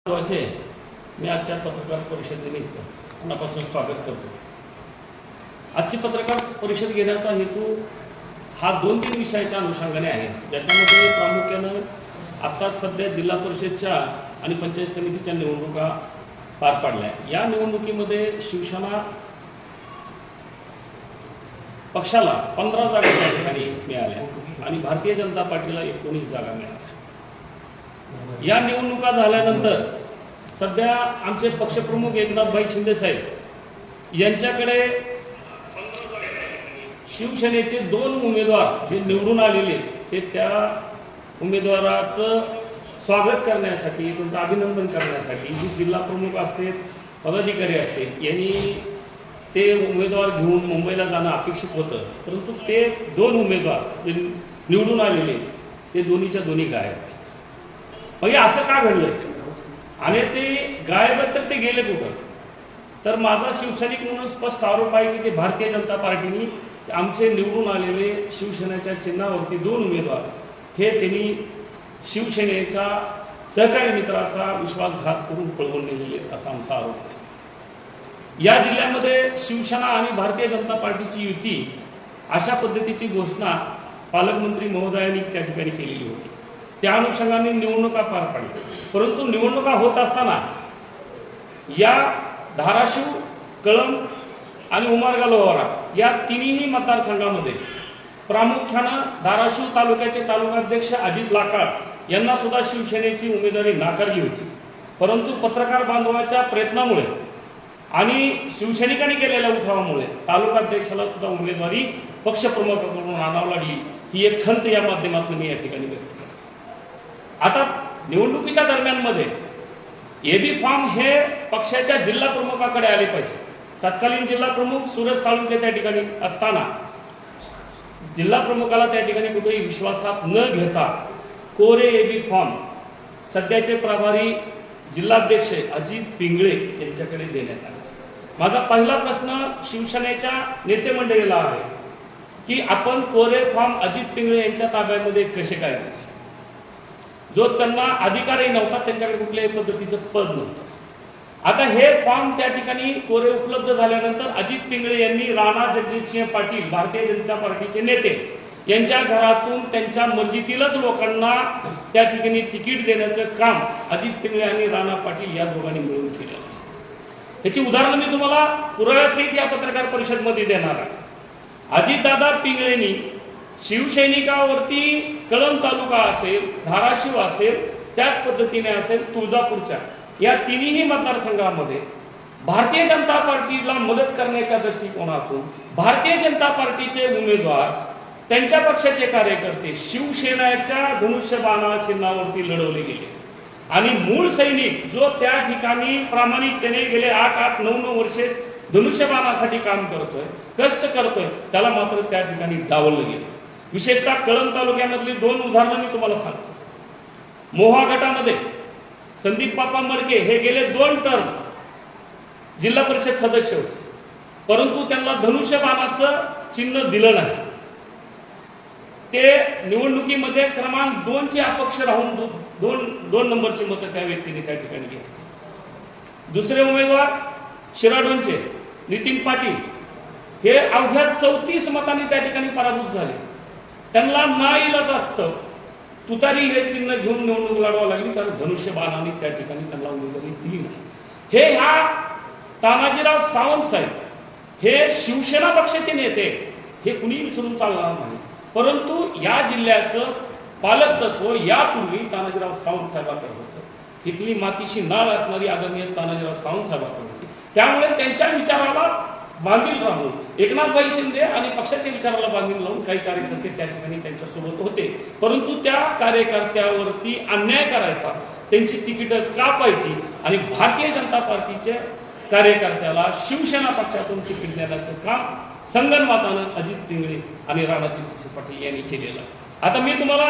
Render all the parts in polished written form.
मी आजच्या पत्रकार परिषदेनिमित्त मनापासून स्वागत करतो। आजची पत्रकार परिषद घेण्याचा हेतू हा 2-3 विषयाच्या अनुषंगाने आहे, ज्याच्यामध्ये प्रामुख्याने आता सध्या जिल्हा परिषदच्या आणि पंचायत समितीच्या निवडणुका पार पडल्या। या निवडणुकीमध्ये शिवसेना पक्षाला 15 जागा त्या ठिकाणी मिळाल्या आणि भारतीय जनता पार्टीला 19 जागा मिळाल्या। या निवडणुका झाल्यानंतर सध्या आमचे पक्षप्रमुख एकनाथभाई शिंदे साहेब यांच्याकडे शिवसेनेचे 2 उमेदवार जे निवडून आलेले ते त्या उमेदवाराचं स्वागत करण्यासाठी, त्यांचं अभिनंदन करण्यासाठी जी जिल्हा प्रमुख असते, पदाधिकारी असते, यांनी ते उमेदवार घेऊन मुंबईला जाणं अपेक्षित होतं, परंतु ते 2 उमेदवार जे निवडून आलेले ते दोन्हीच्या दोन्ही गायब। म्हणजे असं का घडलंय आणि ते गायब तर ते गेले कुठं? तर माझा शिवसैनिक म्हणून स्पष्ट आरोप आहे की ते भारतीय जनता पार्टीने आमचे निवडून आलेले शिवसेनेच्या चिन्हावरती 2 उमेदवार हे त्यांनी शिवसेनेच्या सहकारी मित्राचा विश्वासघात करून पळवून नेलेले असा आमचा आरोप आहे। या जिल्ह्यामध्ये शिवसेना आणि भारतीय जनता पार्टीची युती अशा पद्धतीची घोषणा पालकमंत्री महोदयांनी त्या ठिकाणी केलेली होती। त्या अनुषंगाने निवडणुका पार पडल्या, परंतु निवडणुका होत असताना या धाराशिव, कळंब आणि उमरगा लोहारा या तिन्ही मतदारसंघामध्ये प्रामुख्याने धाराशिव तालुक्याचे तालुकाध्यक्ष अजित लाकाळ यांना सुद्धा शिवसेनेची उमेदवारी नाकारली होती, परंतु पत्रकार बांधवाच्या प्रयत्नामुळे आणि शिवसैनिकांनी केलेल्या उठावामुळे तालुकाध्यक्षाला सुद्धा उमेदवारी पक्षप्रमुखाकडून आणावी लागली। ही एक खंत या माध्यमातून मी या ठिकाणी व्यक्त करतो। आता निवडणुकीच्या दरम्यान मध्ये एबी फॉर्म हे पक्षाच्या जिल्हा प्रमुखाकडे आले पाहिजे। तत्कालीन जिल्हा प्रमुख सुरेश साळुंखे त्या ठिकाणी असताना जिल्हा प्रमुखाला त्या ठिकाणी कुठेही विश्वासात न घेता कोरे एबी फॉर्म सध्याचे प्रभारी जिल्हाध्यक्ष अजित पिंगळे यांच्याकडे देण्यात आले। माझा पहिला प्रश्न शिवसेनेच्या नेते मंडळीला आहे की आपण कोरे फॉर्म अजित पिंगळे यांच्या ताब्यामध्ये कसे काय दिले? जो त्यांना अधिकारही नव्हता, त्यांच्याकडे कुठल्याही पद्धतीचं पद नव्हतं। आता हे फॉर्म त्या ठिकाणी कोरे उपलब्ध झाल्यानंतर अजित पिंगळे यांनी राणा जगजितसिंह पाटील भारतीय जनता पार्टीचे नेते यांच्या घरातून त्यांच्या मर्जीतीलच लोकांना त्या ठिकाणी तिकीट देण्याचं काम अजित पिंगळे आणि राणा पाटील या दोघांनी मिळून केलं। याची उदाहरणं मी तुम्हाला पुराव्यासहित या पत्रकार परिषदेमध्ये देणार आहे। अजितदादा पिंगळेंनी शिवसैनिकावरती कळंब तालुका असेल, धाराशिव असेल, त्याच पद्धतीने असेल तुळजापूरच्या या तिन्ही मतदारसंघामध्ये भारतीय जनता पार्टीला मदत करण्याच्या दृष्टिकोनातून भारतीय जनता पार्टीचे उमेदवार, त्यांच्या पक्षाचे कार्यकर्ते शिवसेनेच्या धनुष्यबाणा चिन्हावरती लढवले गेले आणि मूळ सैनिक जो त्या ठिकाणी प्रामाणिकपणे गेले 8-9 वर्षे धनुष्यबाणासाठी काम करतोय, कष्ट करतोय, त्याला मात्र त्या ठिकाणी डावललं गेलं। विशेषतः कळंब तालुक्यामधली 2 उदाहरणं मी तुम्हाला सांगतो। मोहा गटामध्ये संदीप बाप्पा मडके हे गेले 2 टर्म जिल्हा परिषद सदस्य होते, परंतु त्यांना धनुष्यबाणाचं चिन्ह दिलं नाही। ते निवडणुकीमध्ये क्रमांक 2 चे अपक्ष राहून 2 नंबरची मतं त्या व्यक्तीने त्या ठिकाणी घेतली। दुसरे उमेदवार शिराडोनचे नितीन पाटील हे अवघ्या 34 मतांनी त्या ठिकाणी पराभूत झाले। त्यांना नाईलाज असतं तुतारी हे चिन्ह घेऊन निवडणूक लढवावी लागली, कारण धनुष्यबाणाने त्या ठिकाणी त्यांना उमेदवारी दिली नाही। हे ह्या तानाजीराव सावंत साहेब हे शिवसेना पक्षाचे नेते, हे कुणी विसरून चालणार नाही, परंतु या जिल्ह्याचं पालक तत्व यापूर्वी तानाजीराव सावंत साहेबांकडे होतं। इथली मातीशी नाळ असणारी आदरणीय तानाजीराव सावंत साहेबांकडे होती, त्यामुळे त्यांच्या विचाराला बांधील राहून एकनाथभाई शिंदे आणि पक्षाच्या विचाराला बांधील लावून काही कार्यकर्ते त्या ठिकाणी त्यांच्यासोबत होते, परंतु त्या कार्यकर्त्यावरती अन्याय करायचा, त्यांची तिकीटं कापायची आणि भारतीय जनता पार्टीच्या कार्यकर्त्याला शिवसेना पक्षातून तिकीट देण्याचं काम संगनमतानं अजित पिंगळे आणि राणा जगजितसिंह पाटील यांनी केलेलं। आता मी तुम्हाला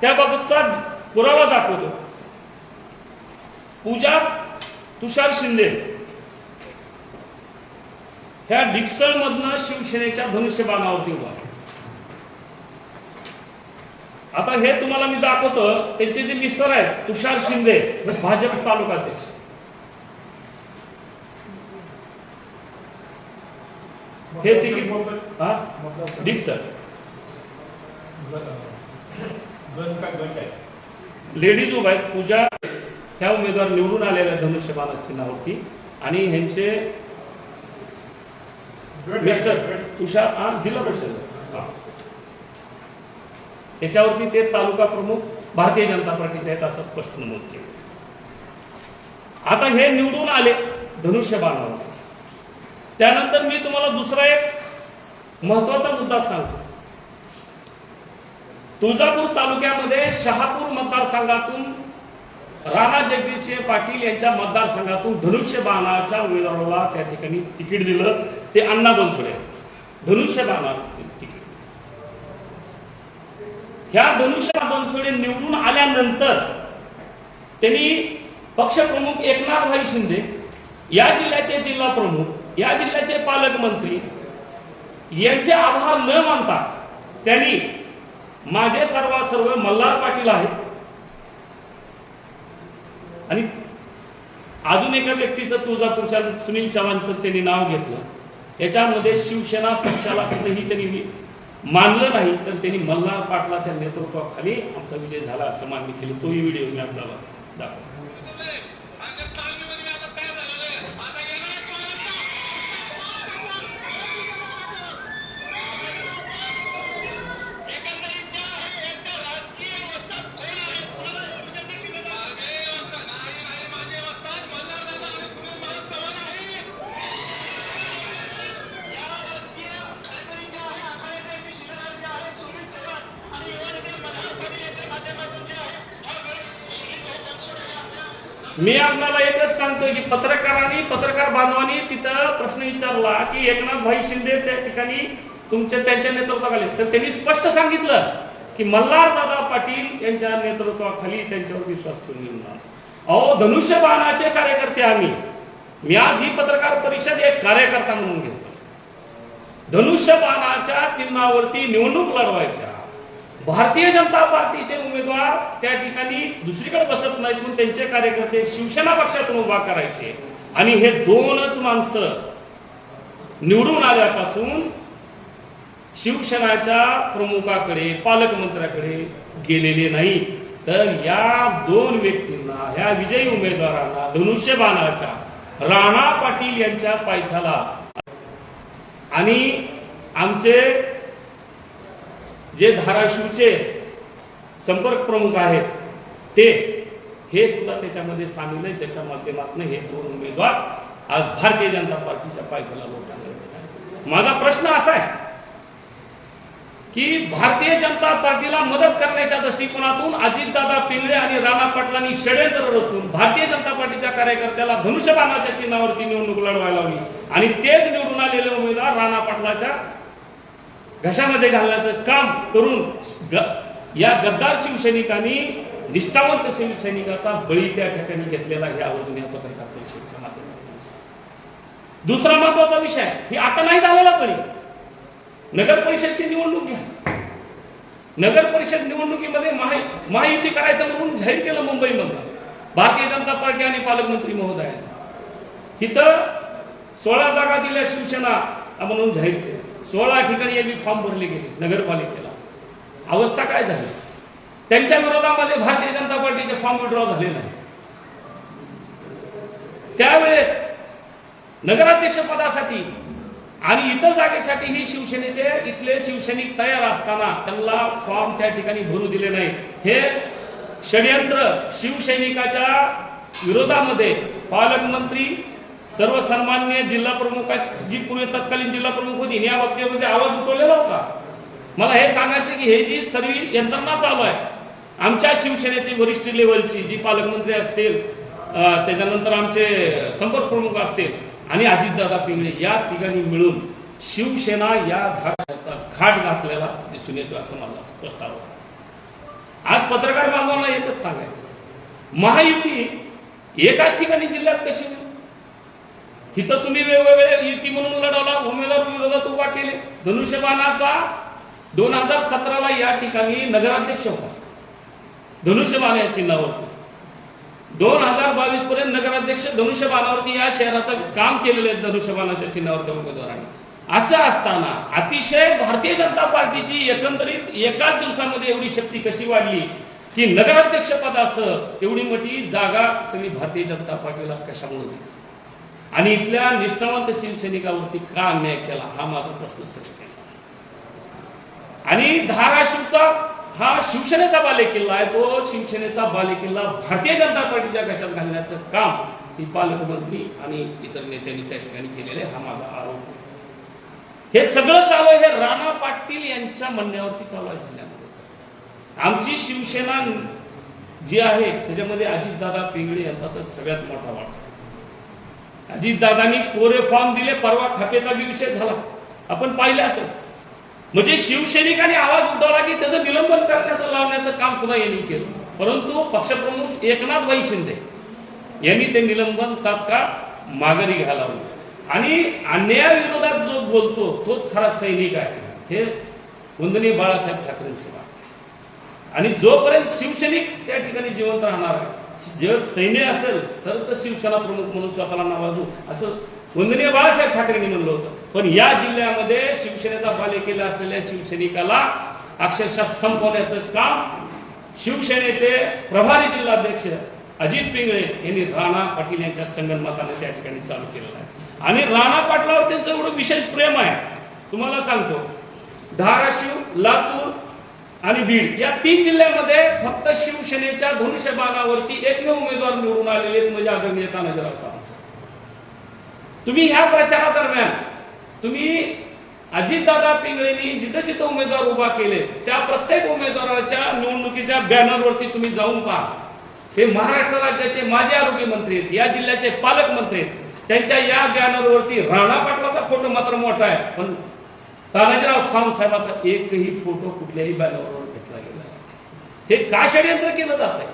त्याबाबतचा पुरावा दाखवतो। पूजा तुषार शिंदे ह्या डिक्सलमधनं शिवसेनेच्या धनुष्यबाणावरती उभा, आता हे तुम्हाला मी दाखवतो, त्यांचे जे मिस्टर आहेत तुषार शिंदे, हे भाजप तालुकाध्यक्ष. हे तिकीट हा डिक्सर लेडीज उभा आहेत, पूजा ह्या उमेदवार निवडून आलेल्या धनुष्यबाणा चिन्हावरती, आणि ह्यांचे मिस्टर तुषार जिल्हा परिषद याच्यावरती ते तालुका प्रमुख भारतीय जनता पार्टीचे आहेत असं स्पष्ट नमूद केलं. आता हे निवडून आले धनुष्यबाणावर. त्यानंतर मी तुम्हाला दुसरा एक महत्वाचा मुद्दा सांगतो. तुळजापूर तालुक्यामध्ये शहापूर मतदारसंघातून राणा जगदीशसिंह पाटील यांच्या मतदारसंघातून धनुष्यबाणाच्या उमेदवाराला त्या ठिकाणी तिकीट दिलं. ते अण्णा बनसोडे धनुष्यबाणा तिकीट. ह्या धनुष्य बनसोडे निवडून आल्यानंतर त्यांनी पक्षप्रमुख एकनाथभाई शिंदे, या जिल्ह्याचे जिल्हा प्रमुख, या जिल्ह्याचे पालकमंत्री यांचे आभार न मानता त्यांनी माझे सर्व मल्हार पाटील आहेत आणि अजून एका व्यक्तीचं तुळजापूरच्या सुनील चव्हाणचं त्यांनी नाव घेतलं. याच्यामध्ये शिवसेना पक्षाला कुठेही त्यांनी मानलं नाही, तर त्यांनी मल्हार पाटलाच्या नेतृत्वाखाली आमचा विजय झाला असं मान्य केलं. तोही व्हिडिओ मी आपल्याला दाखवतो. मी आपल्याला एकच सांगतोय की पत्रकार बांधवांनी तिथं प्रश्न विचारला की एकनाथभाई शिंदे त्या ठिकाणी त्यांच्या नेतृत्वाखाली, तर त्यांनी स्पष्ट सांगितलं की मल्हार दादा पाटील यांच्या नेतृत्वाखाली त्यांच्यावर विश्वास ठेवून निवडणार. अहो, धनुष्यबाणाचे कार्यकर्ते आम्ही. मी आज ही पत्रकार परिषद एक कार्यकर्ता म्हणून घेतो. धनुष्यबाणाच्या चिन्हावरती निवडणूक लढवायच्या भारतीय जनता पार्टीचे उमेदवार त्या ठिकाणी दुसरीकडे बसत नाहीत म्हणून त्यांचे कार्यकर्ते शिवसेना पक्षातून उभा करायचे. आणि हे दोनच माणसं निवडून आल्यापासून शिवसेनाच्या प्रमुखाकडे, पालकमंत्र्याकडे गेलेले नाही. तर या दोन व्यक्तींना, ह्या विजयी उमेदवारांना धनुष्यबाणाच्या राणा पाटील यांच्या पायथ्याला आणि आमचे जे धाराशिवचे संपर्क प्रमुख आहेत ते हे सुद्धा त्याच्यामध्ये सामील आहेत, ज्याच्या माध्यमातून हे दोन उमेदवार आज भारतीय जनता पार्टीच्या पायथ्याला लोटांगले. माझा प्रश्न असा आहे की भारतीय जनता पार्टीला मदत करण्याच्या दृष्टिकोनातून अजितदादा पिंगळे आणि राणा पाटलांनी षड्यंत्र रचून भारतीय जनता पार्टीच्या कार्यकर्त्याला धनुष्यबाणाच्या चिन्हावरती निवडणूक लढवायला लावली आणि तेच निवडून आलेले उमेदवार राणा पाटलाच्या घशामध्ये घालण्याचं काम करून या गद्दार शिवसैनिकांनी निष्ठावंत शिवसैनिकाचा बळी त्या ठिकाणी घेतलेला हे आवर्जून या पत्रकार परिषदेच्या माध्यमातून. दुसरा महत्वाचा विषय, ही आता नाही झालेला बळी. नगर परिषदची निवडणूक घ्या. नगर परिषद निवडणुकीमध्ये महायुती करायचं म्हणून जाहीर केलं मुंबईमधलं भारतीय जनता पार्टी आणि पालकमंत्री महोदयांनी. इथं 16 जागा दिल्या शिवसेना म्हणून जाहीर केलं. 16 ठिकाणी एबी फॉर्म भरले गेले नगरपालिकेला. अवस्था काय झाली? त्यांच्या विरोधामध्ये भारतीय जनता पार्टीचे फॉर्म विड्रॉ झाले नाही. त्यावेळेस नगराध्यक्ष पदासाठी आणि इतर जागेसाठी ही शिवसेनेचे इथले शिवसैनिक तयार असताना त्यांना फॉर्म त्या ठिकाणी भरू दिले नाही. हे षड्यंत्र शिवसैनिकाच्या विरोधामध्ये पालकमंत्री, सर्वसन्मान्य जिल्हा प्रमुख, जी पूर्वी तत्कालीन जिल्हा प्रमुख होती, या बाबतीमध्ये आवाज उठवलेला होता. मला हे सांगायचं की हे जी सर्व यंत्रणा चालू आहे, आमच्या शिवसेनेची वरिष्ठ लेवलची जी पालकमंत्री असतील, त्याच्यानंतर आमचे संपर्क प्रमुख असतील आणि अजितदादा पिंगळे, या तिघांनी मिळून शिवसेना या धाराचा घाट घातलेला दिसून येतो असं मला स्पष्ट आरोप आहे. आज पत्रकार बांधवांना एकच सांगायचं, महायुती एकाच ठिकाणी जिल्ह्यात कशी? तिथं तुम्ही वेगवेगळे युती म्हणून लढवला, उमेदवार विरोधात उभा केले. धनुष्यबाणाचा 2017ला या ठिकाणी नगराध्यक्ष होता. धनुष्यबाण या चिन्हावरती 2022 पर्यंत नगराध्यक्ष धनुष्यबाणावरती या शहराचं काम केलेलं आहे धनुष्यबाणाच्या चिन्हावरती उमेदवारांनी। असं असताना अतिशय भारतीय जनता पार्टीची एकंदरीत एकाच दिवसामध्ये एवढी शक्ती कशी वाढली की नगराध्यक्ष पदासह एवढी मोठी जागा सगळी भारतीय जनता पार्टीला कशामुळे दिली आणि इथल्या निष्ठावंत शिवसैनिकावरती का अन्याय केला हा माझा प्रश्न स्पष्ट आहे। आणि धाराशिवचा हा शिवसेनेचा बालेकिल्ला आहे, तो शिवसेनेचा बालेकिल्ला भारतीय जनता पार्टीच्या कशात घालण्याचं काम ही पालकमंत्री आणि इतर नेत्यांनी त्या ठिकाणी केलेले हा माझा आरोप आहे। हे सगळं चालू आहे हे राणा पाटील यांच्या म्हणण्यावरती चालू आहे जिल्ह्यामध्ये। आमची शिवसेना जी आहे त्याच्यामध्ये अजितदादा पिंगळे यांचा तर सगळ्यात मोठा वाटा। अजितदादांनी कोरे फॉर्म दिले, परवा खापेचा विषय झाला आपण पाहिलं असेल। म्हणजे शिवसैनिकांनी आवाज उठवला की त्याचं निलंबन करण्याचं लावण्याचं काम सुद्धा यांनी केलं, परंतु पक्षप्रमुख एकनाथ शिंदे यांनी ते निलंबन तात्काळ माघारी घालावलं आणि अन्यायाविरोधात जो बोलतो तोच खरा सैनिक आहे हे वंदनीय बाळासाहेब ठाकरेंचं वाक्य। आणि जोपर्यंत शिवसैनिक त्या ठिकाणी जिवंत राहणार आहे, जर सैन्य असेल तर शिवसेना प्रमुख म्हणून स्वतःला नावाजू असं वंदनीय बाळासाहेब ठाकरेंनी म्हणलं होतं। पण या जिल्ह्यामध्ये शिवसेनेचा बालेकिल्ला असलेल्या शिवसैनिकाला अक्षरशः संपवण्याचं काम शिवसेनेचे प्रभारी जिल्हाध्यक्ष अजित पिंगळे यांनी राणा पाटील यांच्या संगनमताने त्या ठिकाणी चालू केलेलं आहे। आणि राणा पाटलावर त्यांचं एवढं विशेष प्रेम आहे तुम्हाला सांगतो, धाराशिव, लातूर आणि बीड या 3 जिल्ह्यामध्ये फक्त शिवसेनेच्या धनुष्यबाणावरती एकमेव उमेदवार निवडून आलेले म्हणजे आदरणीय तानाजीराव सावंत। तुम्ही ह्या प्रचारादरम्यान तुम्ही अजितदादा पिंगळेंनी जिथं जिथं उमेदवार उभा केले त्या प्रत्येक उमेदवाराच्या निवडणुकीच्या बॅनरवरती तुम्ही जाऊन पहा। हे महाराष्ट्र राज्याचे माजी आरोग्य मंत्री आहेत, या जिल्ह्याचे पालकमंत्री आहेत, त्यांच्या या बॅनरवरती राणा पाटलाचा फोटो मात्र मोठा आहे पण तानाजीराव सावंत साहेबांचा एकही फोटो कुठल्याही बॅनरवर घेतला गेला नाही। हे का षडयंत्र केलं जात आहे?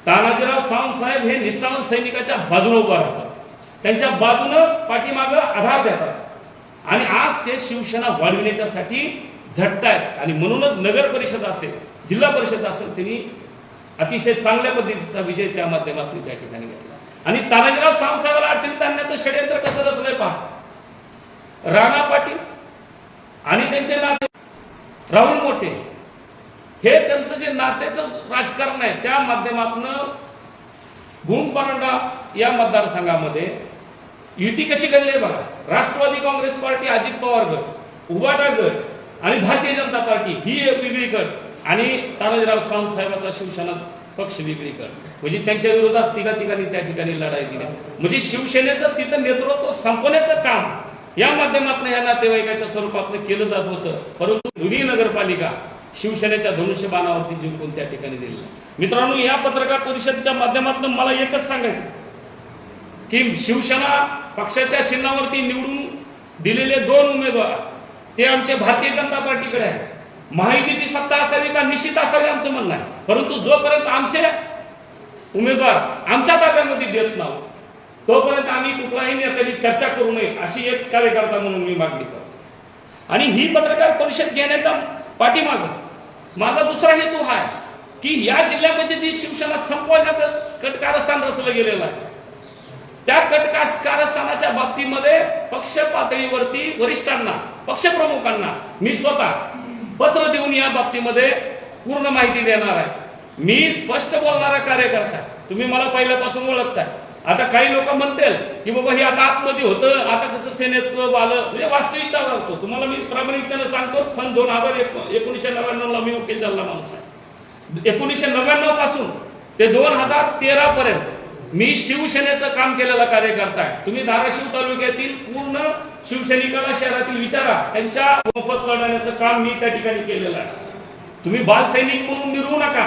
तानाजीराव सावंत साहेब हे निष्ठावंत सैनिकाच्या बाजूने उभा राहतात, त्यांच्या बाजूनं पाठीमागं आधार देतात आणि आज ते शिवसेना वाढविण्यासाठी झटतायत। आणि म्हणूनच नगर परिषद असेल, जिल्हा परिषद असेल, त्यांनी अतिशय चांगल्या पद्धतीचा विजय त्या माध्यमातून त्या ठिकाणी घेतला। आणि तानाजीराव सावंत साहेबांना अडचणीत आणण्याचं षडयंत्र कसं रचलंय पहा। राणा पाटील आणि त्यांचे नाते राहुल मोठे हे त्यांचं जे नात्याचं राजकारण आहे त्या माध्यमातून भूम परांडा या मतदारसंघामध्ये युती कशी घडली आहे बघा। राष्ट्रवादी काँग्रेस पार्टी, अजित पवार गट, उबाटा गट आणि भारतीय जनता पार्टी ही एक वेगळी गट आणि तानाजीराव सावंत साहेबांचा शिवसेना पक्ष वेगळी गट, म्हणजे त्यांच्या विरोधात तिघांनी त्या ठिकाणी लढाई दिली। म्हणजे शिवसेनेचं तिथं नेतृत्व संपवण्याचं काम या माध्यमातून या नातेवाईकाच्या स्वरूपात केलं जात होतं, परंतु दोन्ही नगरपालिका शिवसेनेच्या धनुष्यबाणावरती जिंकून त्या ठिकाणी दिली। मित्रांनो, या पत्रकार परिषदेच्या माध्यमातून मला एकच सांगायचं की शिवसेना पक्षाच्या चिन्हावरती निवडून दिलेले 2 उमेदवार ते आमचे भारतीय जनता पार्टीकडे आहे। महायुतीची सत्ता असावी का? निश्चित असावी आमचं म्हणणं आहे, परंतु जोपर्यंत आमचे उमेदवार आमच्या ताब्यामध्ये देत नाही तोपर्यंत आम्ही कुठलाही नेत्याची चर्चा करू नये अशी एक कार्यकर्ता म्हणून मी मागणी करतो। आणि ही पत्रकार परिषद घेण्याचा पाठीमाग माझा दुसरा हेतू हा आहे की या जिल्ह्यामध्ये जी शिवसेना संपवण्याचं कटकारस्थान रचलं गेलेलं आहे त्या कटकारस्थानाच्या बाबतीमध्ये पक्ष पातळीवरती वरिष्ठांना, पक्षप्रमुखांना मी स्वतः पत्र देऊन या बाबतीमध्ये पूर्ण माहिती देणार आहे। मी स्पष्ट बोलणारा कार्यकर्ता, तुम्ही मला पहिल्यापासून ओळखताय। आता काही लोक म्हणतील की बाबा हे आता आतमध्ये होतं, आता कसं सेनेतलं आलं, म्हणजे वास्तविकता लागतो। तुम्हाला मी प्रामाणिकपणे सांगतो, सन 1999 ला मी वकील झालेला माणूस आहे। 1999 पासून ते 2013 पर्यंत मी शिवसेनेचं काम केलेला कार्यकर्ता आहे। तुम्ही धाराशिव तालुक्यातील पूर्ण शिवसैनिकाला शहरातील विचारा, त्यांच्या मोफत लढण्याचं काम मी त्या ठिकाणी केलेलं आहे। तुम्ही बालसैनिक म्हणून मिरवू नका,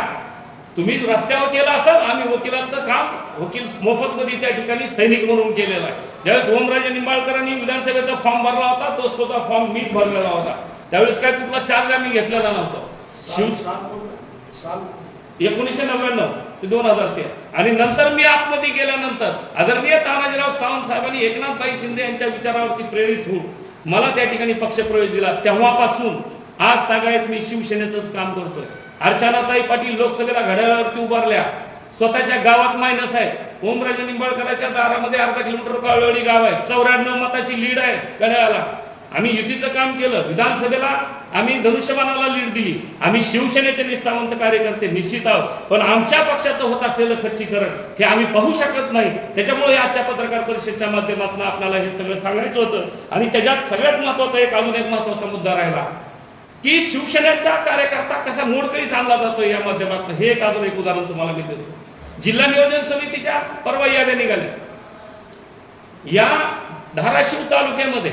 तुम्ही रस्त्यावर केलं असाल, आम्ही वकिलाचं काम वकील मोफत मध्ये त्या ठिकाणी सैनिक म्हणून केलेलं आहे। ज्यावेळेस ओमराजे निंबाळकरांनी विधानसभेचा फॉर्म भरला होता तो स्वतः फॉर्म मीच भरलेला होता, त्यावेळेस काय कुठला चार्ज आम्ही घेतलेला नव्हता। 1999 ते 2013 आणि नंतर मी आतमध्ये गेल्यानंतर आदरणीय तानाजीराव सावंत साहेबांनी एकनाथ शिंदे यांच्या विचारावरती प्रेरित होऊन मला त्या ठिकाणी पक्षप्रवेश दिला। तेव्हापासून आज तागायत मी शिवसेनेचंच काम करतोय। अर्चनाताई पाटील लोकसभेला घड्याळावरती उभारल्या, स्वतःच्या गावात मायनस आहे. ओमराजे निंबाळकरांच्या दारामध्ये अर्धा किलोमीटर काळवडी गाव आहे, 94 मताची लीड आहे घड्याळाला. आम्ही युतीचं काम केलं, विधानसभेला आम्ही धनुष्यबाणाला लीड दिली. आम्ही शिवसेनेचे निष्ठावंत कार्यकर्ते निश्चित आहोत, पण आमच्या पक्षाचं होत असलेलं खच्चीकरण हे आम्ही पाहू शकत नाही. त्याच्यामुळे आजच्या पत्रकार परिषदेच्या माध्यमातून आपल्याला हे सगळं सांगायचं होतं. आणि त्याच्यात सगळ्यात महत्वाचा अजून एक महत्वाचा मुद्दा राहिला की शिवसेनेचा कार्यकर्ता कसा मोडकळीस आणला जातो या माध्यमातून. हे अजून एक उदाहरण तुम्हाला मी देतो. जिल्हा नियोजन समितीच्या परवा याद्या निघाल्या. या धाराशिव तालुक्यामध्ये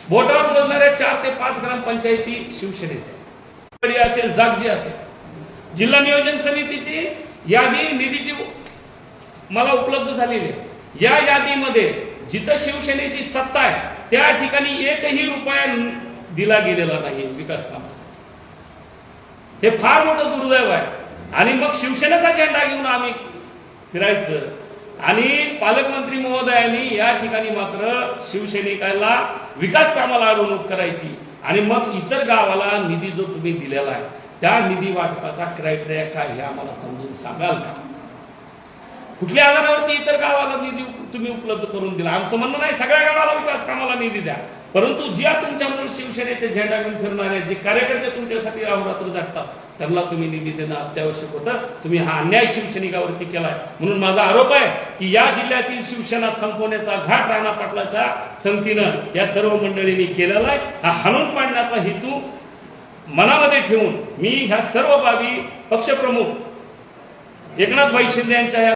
बोटावर मोजणाऱ्या 4 ते 5 ग्रामपंचायती शिवसेनेच्या असेल, जागजी असेल. जिल्हा नियोजन समितीची यादी निधीची मला उपलब्ध झालेली आहे. या यादीमध्ये जिथं शिवसेनेची सत्ता आहे त्या ठिकाणी एकही रुपया दिला गेलेला नाही विकास कामासाठी. हे फार मोठं दुर्दैव आहे. आणि मग शिवसेनेचा झेंडा घेऊन आम्ही फिरायचं. आणि पालकमंत्री महोदयांनी या ठिकाणी मात्र शिवसैनिकाला विकास कामाला अडवणूक करायची. आणि मग इतर गावाला निधी जो तुम्ही दिलेला आहे त्या निधी वाटपाचा क्रायटेरिया काय हे आम्हाला समजून सांगाल का? कुठल्या आधारावरती इतर गावाला निधी तुम्ही उपलब्ध करून दिला? आमचं म्हणणं नाही सगळ्या गावाला विकास कामाला निधी द्या, परंतु ज्या तुमच्यामुळे शिवसेनेचे झेंडा घेऊन फिरणारे जे कार्यकर्ते तुमच्यासाठी अहोरात्र झटतात त्यांना तुम्ही निधी देणं अत्यावश्यक होतं. तुम्ही हा अन्याय शिवसैनिकावरती केलाय. म्हणून माझा आरोप आहे की या जिल्ह्यातील शिवसेना संपवण्याचा घाट राणा पाटलाच्या संगतीनं या सर्व मंडळींनी केलेला आहे. हा हाणून पाडण्याचा हेतू मनामध्ये ठेवून मी ह्या सर्व बाबी पक्षप्रमुख एकनाथ भाई शिंदे यांच्या